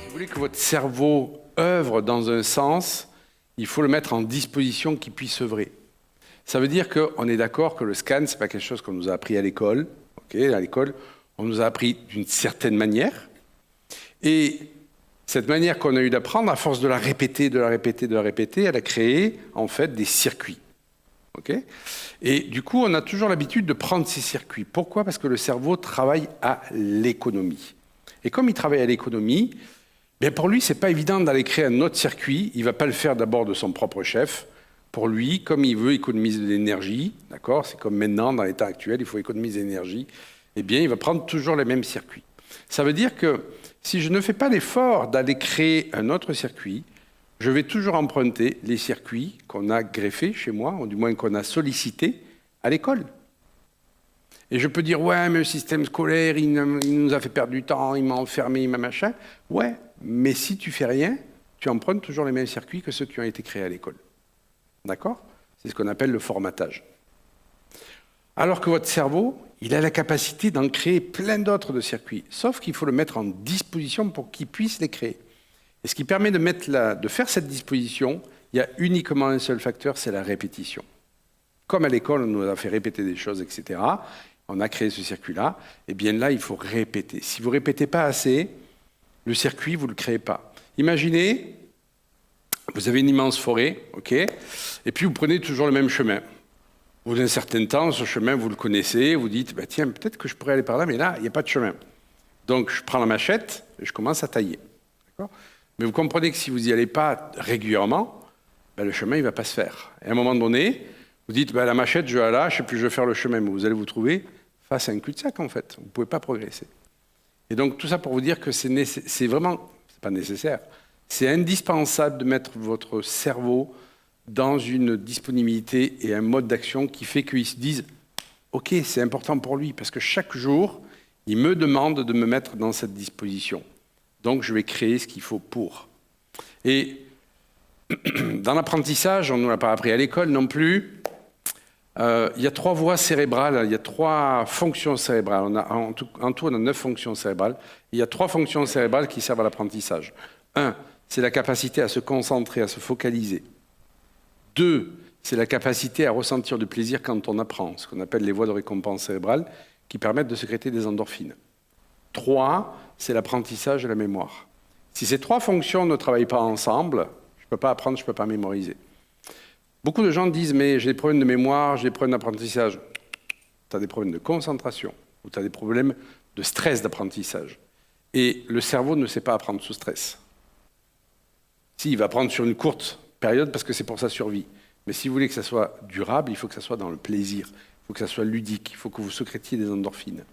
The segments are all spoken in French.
vous voulez que votre cerveau œuvre dans un sens, il faut le mettre en disposition qu'il puisse œuvrer. Ça veut dire qu'on est d'accord que le scan, ce n'est pas quelque chose qu'on nous a appris à l'école. Okay, à l'école, on nous a appris d'une certaine manière. Et cette manière qu'on a eu d'apprendre, à force de la répéter, de la répéter, de la répéter, elle a créé en fait des circuits. Okay, et du coup, on a toujours l'habitude de prendre ces circuits. Pourquoi? Parce que le cerveau travaille à l'économie. Et comme il travaille à l'économie, bien pour lui, ce n'est pas évident d'aller créer un autre circuit. Il ne va pas le faire d'abord de son propre chef. Pour lui, comme il veut économiser de l'énergie, d'accord, c'est comme maintenant, dans l'état actuel, il faut économiser de l'énergie, eh bien, il va prendre toujours les mêmes circuits. Ça veut dire que si je ne fais pas l'effort d'aller créer un autre circuit, je vais toujours emprunter les circuits qu'on a greffés chez moi, ou du moins qu'on a sollicités à l'école. Et je peux dire, ouais, mais le système scolaire, il nous a fait perdre du temps, il m'a enfermé, il m'a machin. Ouais, mais si tu fais rien, tu empruntes toujours les mêmes circuits que ceux qui ont été créés à l'école. D'accord? C'est ce qu'on appelle le formatage. Alors que votre cerveau, il a la capacité d'en créer plein d'autres de circuits, sauf qu'il faut le mettre en disposition pour qu'il puisse les créer. Et ce qui permet de faire cette disposition, il y a uniquement un seul facteur, c'est la répétition. Comme à l'école, on nous a fait répéter des choses, etc., on a créé ce circuit-là, et bien là, il faut répéter. Si vous ne répétez pas assez, le circuit, vous ne le créez pas. Imaginez, vous avez une immense forêt, ok, et puis vous prenez toujours le même chemin. Au bout d'un certain temps, ce chemin, vous le connaissez, vous dites, bah, tiens, peut-être que je pourrais aller par là, mais là, il n'y a pas de chemin. Donc, je prends la machette et je commence à tailler. Mais vous comprenez que si vous n'y allez pas régulièrement, bah, le chemin, il ne va pas se faire. Et à un moment donné, vous dites, bah, la machette, je la lâche et puis je vais faire le chemin. Mais vous allez vous trouver face à un cul-de-sac, en fait. Vous ne pouvez pas progresser. Et donc, tout ça pour vous dire que c'est vraiment, c'est pas nécessaire, c'est indispensable de mettre votre cerveau dans une disponibilité et un mode d'action qui fait qu'ils se disent « Ok, c'est important pour lui, parce que chaque jour, il me demande de me mettre dans cette disposition. Donc, je vais créer ce qu'il faut pour. » Et dans l'apprentissage, on ne nous l'a pas appris à l'école non plus, il y a 3 voies cérébrales, il y a 3 fonctions cérébrales. En tout, on a 9 fonctions cérébrales. Il y a 3 fonctions cérébrales qui servent à l'apprentissage. 1, c'est la capacité à se concentrer, à se focaliser. 2, c'est la capacité à ressentir du plaisir quand on apprend, ce qu'on appelle les voies de récompense cérébrale, qui permettent de sécréter des endorphines. 3, c'est l'apprentissage et la mémoire. Si ces 3 fonctions ne travaillent pas ensemble, je ne peux pas apprendre, je ne peux pas mémoriser. Beaucoup de gens disent « mais j'ai des problèmes de mémoire, j'ai des problèmes d'apprentissage ». Tu as des problèmes de concentration ou tu as des problèmes de stress d'apprentissage. Et le cerveau ne sait pas apprendre sous stress. Si, il va apprendre sur une courte période parce que c'est pour sa survie. Mais si vous voulez que ça soit durable, il faut que ça soit dans le plaisir, il faut que ça soit ludique, il faut que vous sécrétiez des endorphines.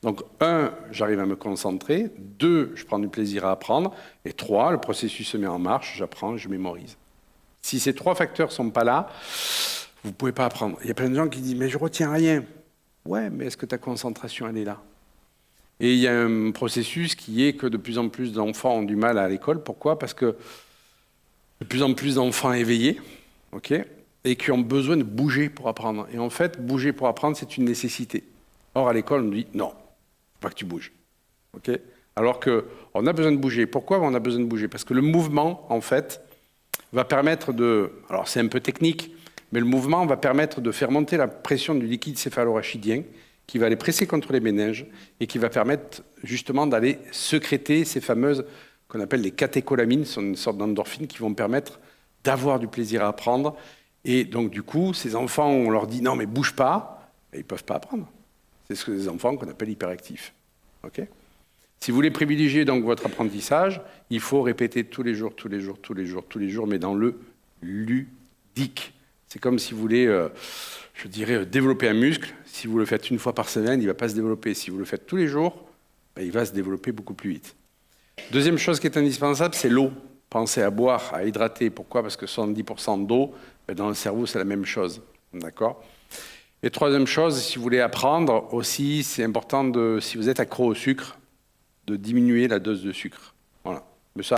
Donc 1, j'arrive à me concentrer, 2, je prends du plaisir à apprendre, et 3, le processus se met en marche, j'apprends, je mémorise. Si ces 3 facteurs ne sont pas là, vous ne pouvez pas apprendre. Il y a plein de gens qui disent « mais je ne retiens rien ». Ouais, mais est-ce que ta concentration, elle est là? Et il y a un processus qui est que de plus en plus d'enfants ont du mal à l'école. Pourquoi? Parce que de plus en plus d'enfants éveillés, okay, et qui ont besoin de bouger pour apprendre. Et en fait, bouger pour apprendre, c'est une nécessité. Or, à l'école, on nous dit « non, il ne faut pas que tu bouges okay ». Alors qu'on a besoin de bouger. Pourquoi on a besoin de bouger? Parce que le mouvement, en fait, va permettre de... Alors, c'est un peu technique, mais le mouvement va permettre de faire monter la pression du liquide céphalorachidien, qui va aller presser contre les méninges et qui va permettre justement d'aller sécréter ces fameuses qu'on appelle les catécholamines, ce sont une sorte d'endorphines qui vont permettre d'avoir du plaisir à apprendre. Et donc, du coup, ces enfants, on leur dit « non, mais bouge pas », et ils ne peuvent pas apprendre. C'est ce que les enfants qu'on appelle hyperactifs. Okay, si vous voulez privilégier donc votre apprentissage, il faut répéter tous les jours, tous les jours, tous les jours, tous les jours, mais dans le ludique. C'est comme si vous voulez, je dirais, développer un muscle. Si vous le faites une fois par semaine, il ne va pas se développer. Si vous le faites tous les jours, ben, il va se développer beaucoup plus vite. Deuxième chose qui est indispensable, c'est l'eau. Pensez à boire, à hydrater. Pourquoi? Parce que 70% d'eau, ben, dans le cerveau, c'est la même chose. D'accord? Et troisième chose, si vous voulez apprendre aussi, c'est important, si vous êtes accro au sucre, de diminuer la dose de sucre. Voilà.